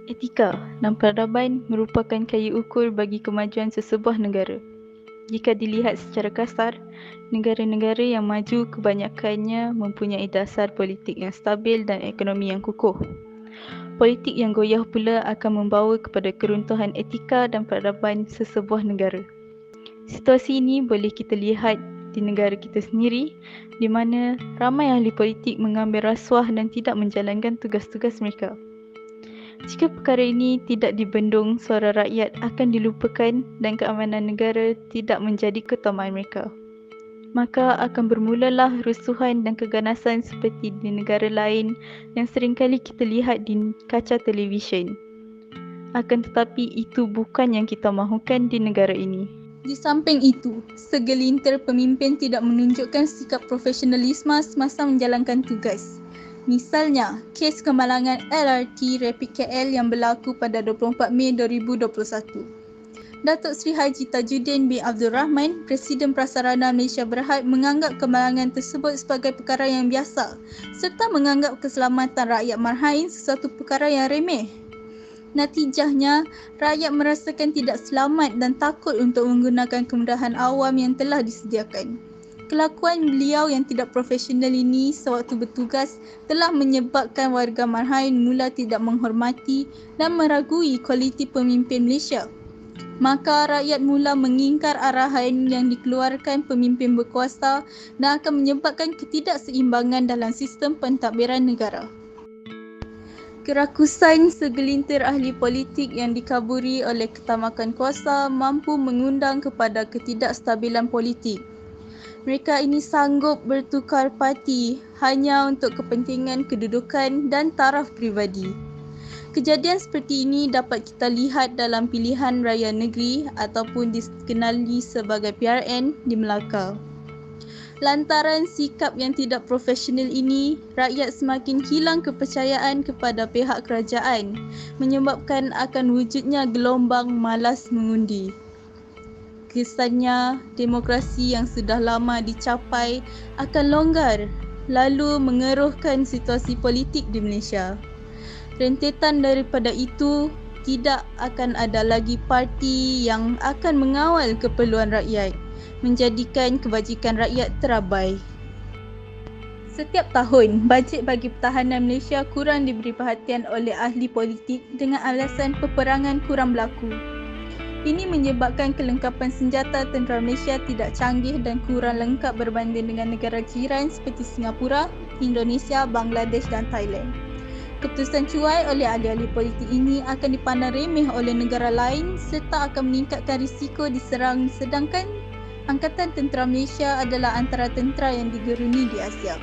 Etika dan peradaban merupakan kaya ukur bagi kemajuan sesebuah negara. Jika dilihat secara kasar, negara-negara yang maju kebanyakannya mempunyai dasar politik yang stabil dan ekonomi yang kukuh. Politik yang goyah pula akan membawa kepada keruntuhan etika dan peradaban sesebuah negara. Situasi ini boleh kita lihat di negara kita sendiri, di mana ramai ahli politik mengambil rasuah dan tidak menjalankan tugas-tugas mereka. Jika perkara ini tidak dibendung, suara rakyat akan dilupakan dan keamanan negara tidak menjadi keutamaan mereka. Maka akan bermulalah rusuhan dan keganasan seperti di negara lain yang seringkali kita lihat di kaca televisyen. Akan tetapi itu bukan yang kita mahukan di negara ini. Di samping itu, segelintir pemimpin tidak menunjukkan sikap profesionalisme semasa menjalankan tugas. Misalnya, kes kemalangan LRT Rapid KL yang berlaku pada 24 Mei 2021. Datuk Seri Haji Tajuddin bin Abdul Rahman, Presiden Prasarana Malaysia Berhad menganggap kemalangan tersebut sebagai perkara yang biasa serta menganggap keselamatan rakyat Marhain sesuatu perkara yang remeh. Natijahnya, rakyat merasakan tidak selamat dan takut untuk menggunakan kemudahan awam yang telah disediakan. Kelakuan beliau yang tidak profesional ini sewaktu bertugas telah menyebabkan warga Marhain mula tidak menghormati dan meragui kualiti pemimpin Malaysia. Maka rakyat mula mengingkar arahan yang dikeluarkan pemimpin berkuasa dan akan menyebabkan ketidakseimbangan dalam sistem pentadbiran negara. Kerakusan segelintir ahli politik yang dikaburi oleh ketamakan kuasa mampu mengundang kepada ketidakstabilan politik. Mereka ini sanggup bertukar parti hanya untuk kepentingan kedudukan dan taraf pribadi. Kejadian seperti ini dapat kita lihat dalam pilihan raya negeri ataupun dikenali sebagai PRN di Melaka. Lantaran sikap yang tidak profesional ini, rakyat semakin hilang kepercayaan kepada pihak kerajaan, menyebabkan akan wujudnya gelombang malas mengundi. Kesannya, demokrasi yang sudah lama dicapai akan longgar, lalu mengeruhkan situasi politik di Malaysia. Rentetan daripada itu, tidak akan ada lagi parti yang akan mengawal keperluan rakyat, menjadikan kebajikan rakyat terabai. Setiap tahun, bajet bagi pertahanan Malaysia kurang diberi perhatian oleh ahli politik dengan alasan peperangan kurang berlaku. Ini menyebabkan kelengkapan senjata tentera Malaysia tidak canggih dan kurang lengkap berbanding dengan negara jiran seperti Singapura, Indonesia, Bangladesh dan Thailand. Keputusan cuai oleh ahli-ahli politik ini akan dipandang remeh oleh negara lain serta akan meningkatkan risiko diserang, sedangkan Angkatan Tentera Malaysia adalah antara tentera yang digeruni di Asia.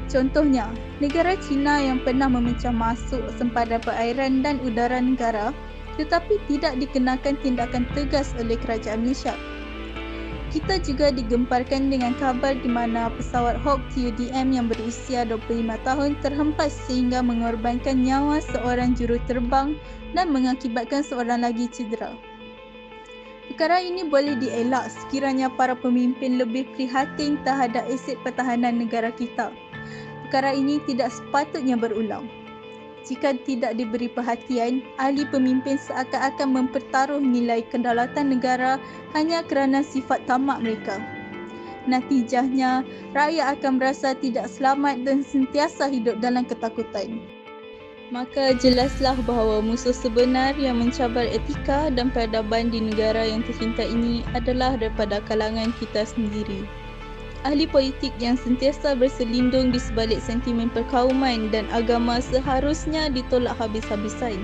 Contohnya, negara China yang pernah memecah masuk sempadan perairan dan udara negara tetapi tidak dikenakan tindakan tegas oleh kerajaan Malaysia. Kita juga digemparkan dengan kabar di mana pesawat Hawk TUDM yang berusia 25 tahun terhempas sehingga mengorbankan nyawa seorang juruterbang dan mengakibatkan seorang lagi cedera. Perkara ini boleh dielak sekiranya para pemimpin lebih prihatin terhadap aset pertahanan negara kita. Perkara ini tidak sepatutnya berulang. Jika tidak diberi perhatian, ahli pemimpin seakan-akan mempertaruh nilai kedaulatan negara hanya kerana sifat tamak mereka. Natijahnya, rakyat akan merasa tidak selamat dan sentiasa hidup dalam ketakutan. Maka jelaslah bahawa musuh sebenar yang mencabar etika dan peradaban di negara yang tercinta ini adalah daripada kalangan kita sendiri. Ahli politik yang sentiasa berselindung di sebalik sentimen perkauman dan agama seharusnya ditolak habis-habisan.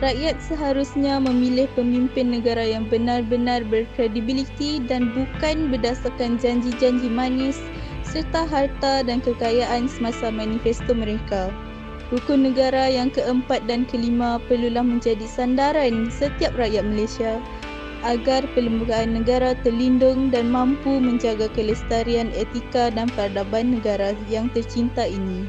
Rakyat seharusnya memilih pemimpin negara yang benar-benar berkredibiliti dan bukan berdasarkan janji-janji manis serta harta dan kekayaan semasa manifesto mereka. Rukun negara yang keempat dan kelima perlulah menjadi sandaran setiap rakyat Malaysia agar perlembagaan negara terlindung dan mampu menjaga kelestarian etika dan peradaban negara yang tercinta ini.